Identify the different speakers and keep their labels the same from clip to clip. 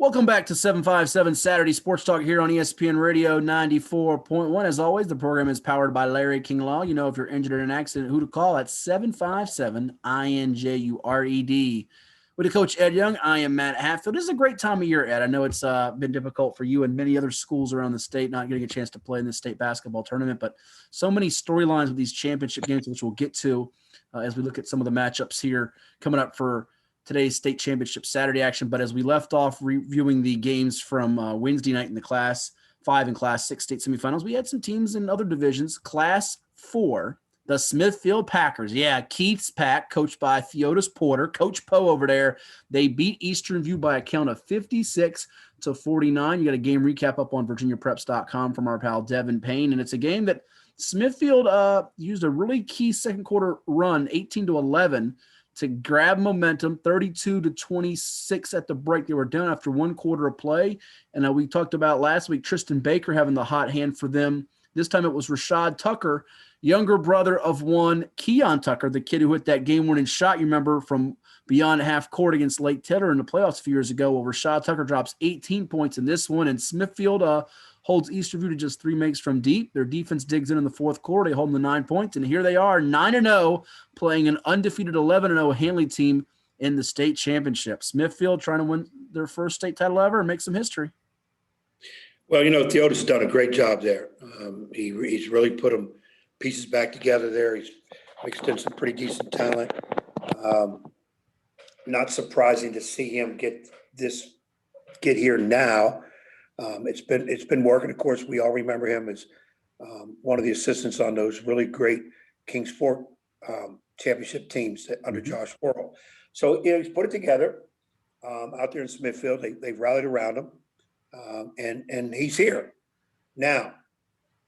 Speaker 1: Welcome back to 757 Saturday Sports Talk here on ESPN Radio 94.1. As always, the program is powered by Larry King Law. You know, if you're injured in an accident, who to call at 757-INJURED. With Coach Ed Young, I am Matt Hatfield. This is a great time of year, Ed. I know it's been difficult for you and many other schools around the state not getting a chance to play in the state basketball tournament, but so many storylines with these championship games, which we'll get to as we look at some of the matchups here coming up for today's state championship Saturday action. But as we left off reviewing the games from Wednesday night in the Class 5 and Class 6 state semifinals, we had some teams in other divisions. Class 4, the Smithfield Packers. Yeah, Keith's Pack, coached by Theodis Porter, Coach Poe over there. They beat Eastern View by a count of 56-49. You got a game recap up on virginiapreps.com from our pal Devin Payne, and it's a game that Smithfield used a really key second quarter run, 18-11, to grab momentum, 32-26 at the break. They were down after one quarter of play. And we talked about last week, Tristan Baker having the hot hand for them. This time it was Rashad Tucker, younger brother of one, Keon Tucker, the kid who hit that game-winning shot, you remember, from beyond half court against Lake Taylor in the playoffs a few years ago. Well, Rashad Tucker drops 18 points in this one, and Smithfield holds Easterview to just 3 makes from deep. Their defense digs in the fourth quarter. They hold them to 9 points, and here they are, 9-0, playing an undefeated 11-0 Hanley team in the state championship. Smithfield trying to win their first state title ever and make some history.
Speaker 2: Well, you know, Theodis has done a great job there. He's really put them pieces back together there. He's mixed in some pretty decent talent. Not surprising to see him get here now. It's been working. Of course, we all remember him as one of the assistants on those really great Kings Fork championship teams under Josh Worrell. So he's put it together out there in Smithfield. They've rallied around him, and he's here now.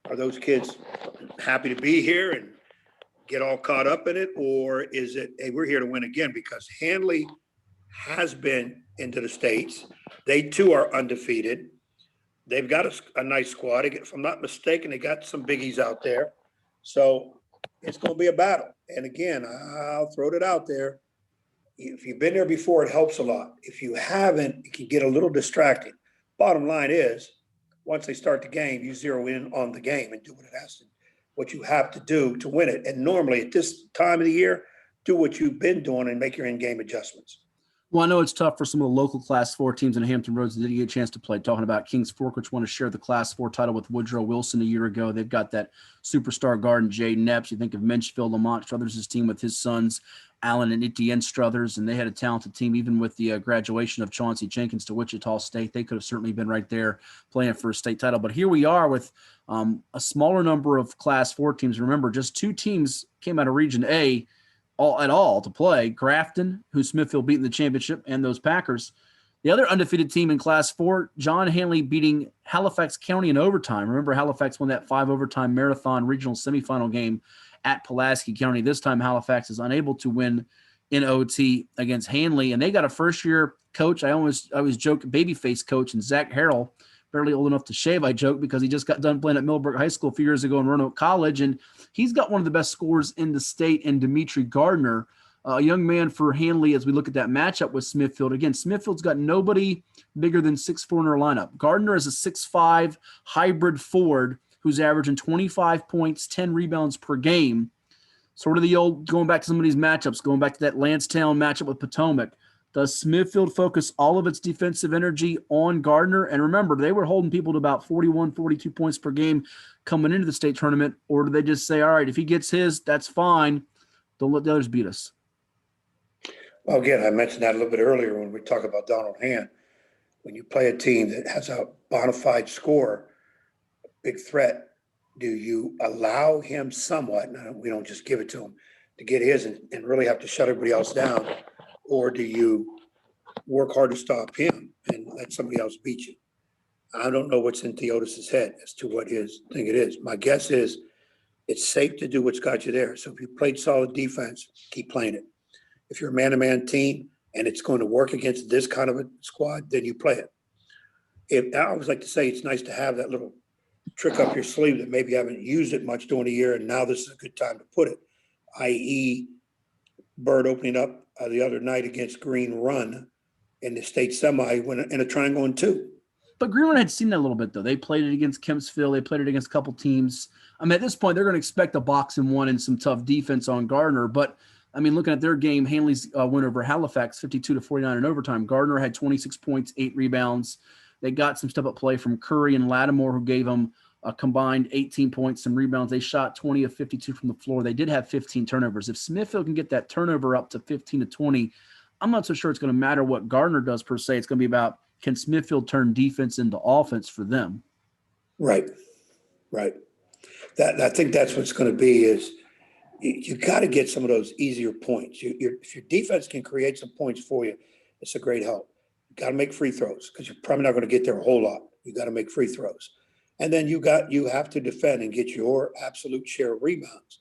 Speaker 2: Are those kids happy to be here and get all caught up in it, or is it, hey, we're here to win again? Because Hanley has been into the States. They too are undefeated. They've got a nice squad. If I'm not mistaken, they got some biggies out there. So it's going to be a battle. And again, I'll throw it out there. If you've been there before, it helps a lot. If you haven't, it can get a little distracting. Bottom line is, once they start the game, you zero in on the game and do what you have to do to win it. And normally at this time of the year, do what you've been doing and make your in-game adjustments.
Speaker 1: Well, I know it's tough for some of the local Class 4 teams in Hampton Roads that didn't get a chance to play. Talking about Kings Fork, which won to share the Class 4 title with Woodrow Wilson a year ago. They've got that superstar guard in Jay Nepps. You think of Menchville, Lamont Struthers' team with his sons, Allen and Etienne Struthers, and they had a talented team. Even with the graduation of Chauncey Jenkins to Wichita State, they could have certainly been right there playing for a state title. But here we are with a smaller number of Class 4 teams. Remember, just 2 teams came out of Region A all to play. Grafton, who Smithfield beat in the championship, and those Packers. The other undefeated team in Class 4, John Hanley beating Halifax County in overtime. Remember, Halifax won that 5-overtime marathon regional semifinal game at Pulaski County. This time, Halifax is unable to win in OT against Hanley, and they got a first-year coach. I always joke, babyface coach, and Zach Harrell, barely old enough to shave, I joke, because he just got done playing at Millbrook High School a few years ago in Roanoke College, and he's got one of the best scorers in the state in Dimitri Gardner, a young man for Hanley as we look at that matchup with Smithfield. Again, Smithfield's got nobody bigger than 6'4" in their lineup. Gardner is a 6'5" hybrid forward who's averaging 25 points, 10 rebounds per game. Sort of the old, going back to some of these matchups, going back to that Lansdowne matchup with Potomac. Does Smithfield focus all of its defensive energy on Gardner? And remember, they were holding people to about 41, 42 points per game coming into the state tournament. Or do they just say, all right, if he gets his, that's fine. Don't let the others beat us.
Speaker 2: Well, again, I mentioned that a little bit earlier when we talk about Donald Hand. When you play a team that has a bona fide scorer, a big threat, do you allow him somewhat, and we don't just give it to him, to get his and really have to shut everybody else down? Or do you work hard to stop him and let somebody else beat you? I don't know what's in Theodis' head as to what his thing it is. My guess is it's safe to do what's got you there. So if you played solid defense, keep playing it. If you're a man-to-man team and it's going to work against this kind of a squad, then you play it. I always like to say it's nice to have that little trick up your sleeve that maybe you haven't used it much during the year, and now this is a good time to put it, i.e. Bird opening up the other night against Green Run in the state semi in a triangle and two.
Speaker 1: But Greenland had seen that a little bit, though. They played it against Kempsville. They played it against a couple teams. I mean, at this point, they're going to expect a box and one and some tough defense on Gardner. But, I mean, looking at their game, Hanley's win over Halifax, 52-49 in overtime. Gardner had 26 points, 8 rebounds. They got some step-up play from Curry and Lattimore, who gave them a combined 18 points, some rebounds. They shot 20 of 52 from the floor. They did have 15 turnovers. If Smithfield can get that turnover up to 15 to 20, I'm not so sure it's going to matter what Gardner does per se. It's going to be about, can Smithfield turn defense into offense for them?
Speaker 2: Right. That I think that's what's going to be is you got to get some of those easier points. If your defense can create some points for you, it's a great help. You got to make free throws because you're probably not going to get there a whole lot. You got to make free throws. And then you have to defend and get your absolute share of rebounds,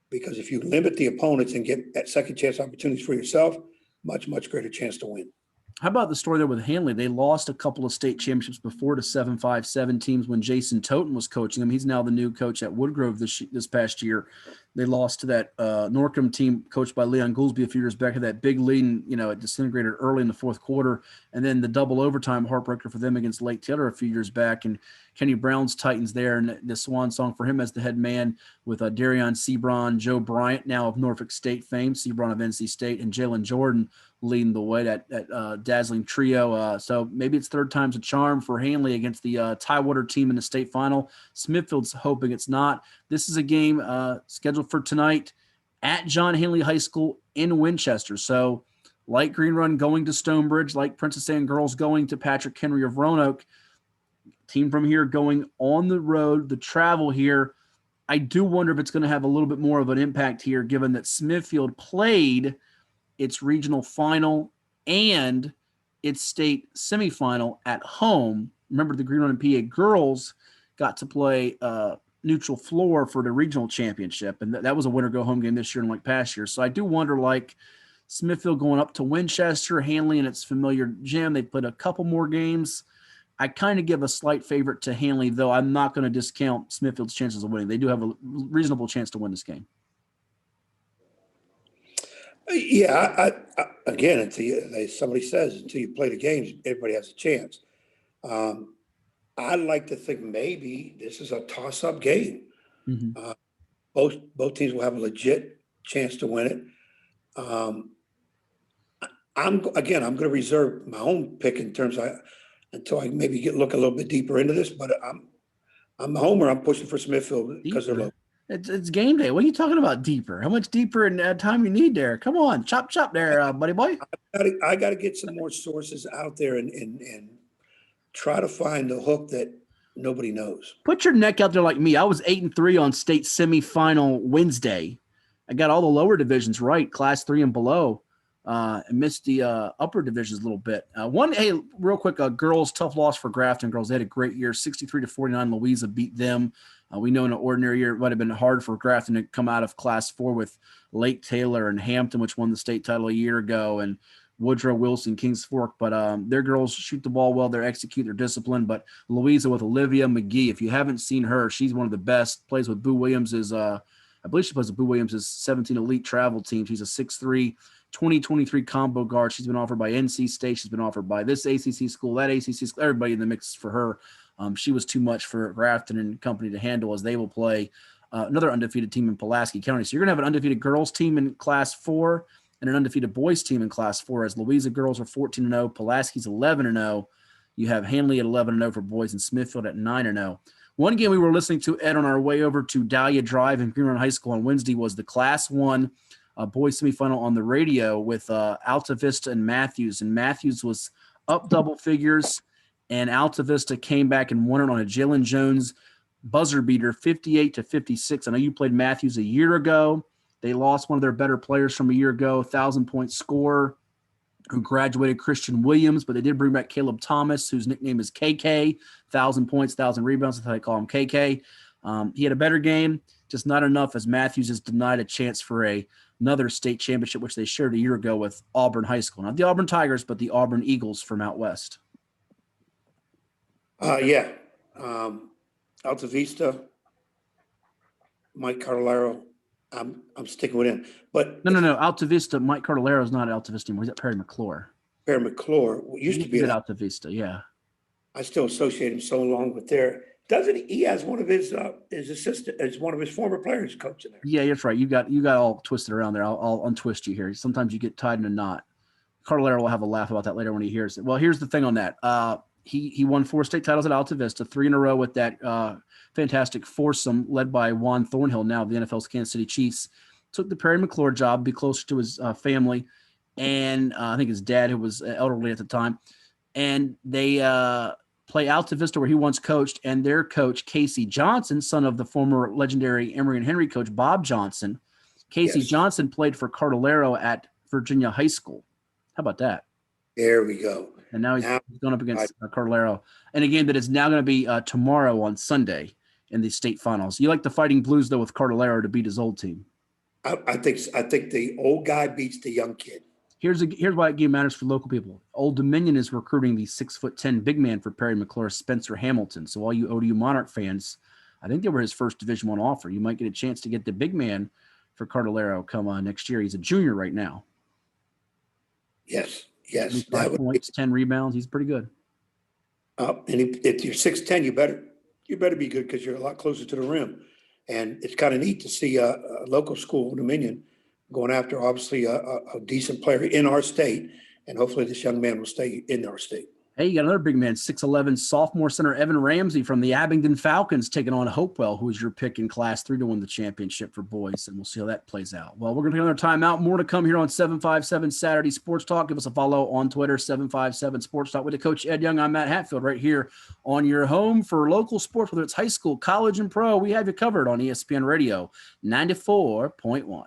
Speaker 2: because if you limit the opponents and get that second chance opportunities for yourself, much greater chance to win.
Speaker 1: How about the story there with Hanley? They lost a couple of state championships before to 7-5-7 teams when Jason Toten was coaching them. He's now the new coach at Woodgrove this past year. They lost to that Norcom team coached by Leon Goolsby a few years back. Had that big lead, and it disintegrated early in the fourth quarter. And then the double overtime heartbreaker for them against Lake Taylor a few years back. And Kenny Brown's Titans there, and the swan song for him as the head man with Darion Sebron, Joe Bryant, now of Norfolk State fame, Sebron of NC State, and Jalen Jordan leading the way, that dazzling trio. So maybe it's third time's a charm for Hanley against the Tidewater team in the state final. Smithfield's hoping it's not. This is a game scheduled for tonight at John Hanley High School in Winchester. So like Green Run going to Stonebridge, like Princess Anne Girls going to Patrick Henry of Roanoke, team from here going on the road, the travel here. I do wonder if it's going to have a little bit more of an impact here, given that Smithfield played its regional final and its state semifinal at home. Remember, the Green Run and PA girls got to play neutral floor for the regional championship, and that was a winner-go-home game this year, unlike past years. So I do wonder, like Smithfield going up to Winchester, Hanley in its familiar gym, they played a couple more games. I kind of give a slight favorite to Hanley, though I'm not going to discount Smithfield's chances of winning. They do have a reasonable chance to win this game.
Speaker 2: Yeah, again, until somebody says, until you play the games, everybody has a chance. I'd like to think maybe this is a toss-up game.
Speaker 1: Mm-hmm.
Speaker 2: Both teams will have a legit chance to win it. I'm going to reserve my own pick in terms of until I maybe look a little bit deeper into this. But I'm a homer. I'm pushing for Smithfield because they're low.
Speaker 1: It's game day. What are you talking about deeper? How much deeper in time you need there? Come on, chop there, buddy boy.
Speaker 2: I got to get some more sources out there and try to find the hook that nobody knows.
Speaker 1: Put your neck out there like me. I was 8-3 on state semifinal Wednesday. I got all the lower divisions right, class 3 and below. And missed the upper divisions a little bit. Hey, real quick, girls, tough loss for Grafton girls. They had a great year, 63-49. Louisa beat them. We know in an ordinary year it might have been hard for Grafton to come out of class 4 with Lake Taylor and Hampton, which won the state title a year ago, and Woodrow Wilson, Kings Fork. But their girls shoot the ball well. They execute their discipline. But Louisa with Olivia McGee, if you haven't seen her, she's one of the best. Plays with Boo Williams' I believe she plays with Boo Williams' 17 elite travel team. She's a 6'3", 2023 combo guard. She's been offered by NC State. She's been offered by this ACC school, that ACC school, everybody in the mix for her. She was too much for Grafton and company to handle as they will play another undefeated team in Pulaski County. So you're going to have an undefeated girls team in Class 4 and an undefeated boys team in Class 4, as Louisa girls are 14-0, Pulaski's 11-0. You have Hanley at 11-0 for boys and Smithfield at 9-0. One game we were listening to, Ed, on our way over to Dahlia Drive in Green Run High School on Wednesday was the Class 1 boys semifinal on the radio with Alta Vista and Matthews. And Matthews was up double figures, and Alta Vista came back and won it on a Jalen Jones buzzer beater, 58-56. I know you played Matthews a year ago. They lost one of their better players from a year ago, 1,000-point scorer who graduated, Christian Williams, but they did bring back Caleb Thomas, whose nickname is KK, 1,000 points, 1,000 rebounds. That's how they call him, KK. He had a better game, just not enough, as Matthews is denied a chance for another state championship, which they shared a year ago with Auburn High School. Not the Auburn Tigers, but the Auburn Eagles from out west.
Speaker 2: Yeah. Alta Vista, Mike Carolero, I'm sticking with him. But
Speaker 1: No. Alta Vista, Mike Cardellaro is not at Alta Vista anymore. He's at Perry McClure.
Speaker 2: Perry McClure, used
Speaker 1: He
Speaker 2: to
Speaker 1: used to
Speaker 2: be
Speaker 1: be at
Speaker 2: an,
Speaker 1: Alta Vista. Yeah.
Speaker 2: I still associate him so long with there. Doesn't he has one of his assistant, as one of his former players coaching there.
Speaker 1: Yeah, that's right. You got all twisted around there. I'll untwist you here. Sometimes you get tied in a knot. Cardellaro will have a laugh about that later when he hears it. Well, here's the thing on that. He won 4 state titles at Alta Vista, 3 in a row with that fantastic foursome led by Juan Thornhill, now of the NFL's Kansas City Chiefs. Took the Perry McClure job, be closer to his family, and I think his dad, who was elderly at the time. And they play Alta Vista, where he once coached, and their coach, Casey Johnson, son of the former legendary Emory and Henry coach, Bob Johnson. Casey
Speaker 2: Yes.
Speaker 1: Johnson played for Cardellaro at Virginia High School. How about that?
Speaker 2: There we go.
Speaker 1: And now he's going up against Cardellaro in a game that is now going to be tomorrow on Sunday in the state finals. You like the Fighting Blues, though, with Cardellaro to beat his old team.
Speaker 2: I think the old guy beats the young kid.
Speaker 1: Here's why that game matters for local people. Old Dominion is recruiting the 6'10" big man for Perry McClure, Spencer Hamilton. So all you ODU Monarch fans, I think they were his first Division I offer. You might get a chance to get the big man for Cardellaro come next year. He's a junior right now.
Speaker 2: Yes.
Speaker 1: 5 points, 10 rebounds. He's pretty good.
Speaker 2: And if you're 6'10", you better be good, because you're a lot closer to the rim. And it's kind of neat to see a local school, Dominion, going after obviously a decent player in our state. And hopefully this young man will stay in our state.
Speaker 1: Hey, you got another big man, 6'11", sophomore center Evan Ramsey from the Abingdon Falcons, taking on Hopewell, who is your pick in Class 3 to win the championship for boys, and we'll see how that plays out. Well, we're going to take another timeout. More to come here on 757 Saturday Sports Talk. Give us a follow on Twitter, 757 Sports Talk. With the Coach Ed Young, I'm Matt Hatfield, right here on your home for local sports, whether it's high school, college, and pro. We have you covered on ESPN Radio 94.1.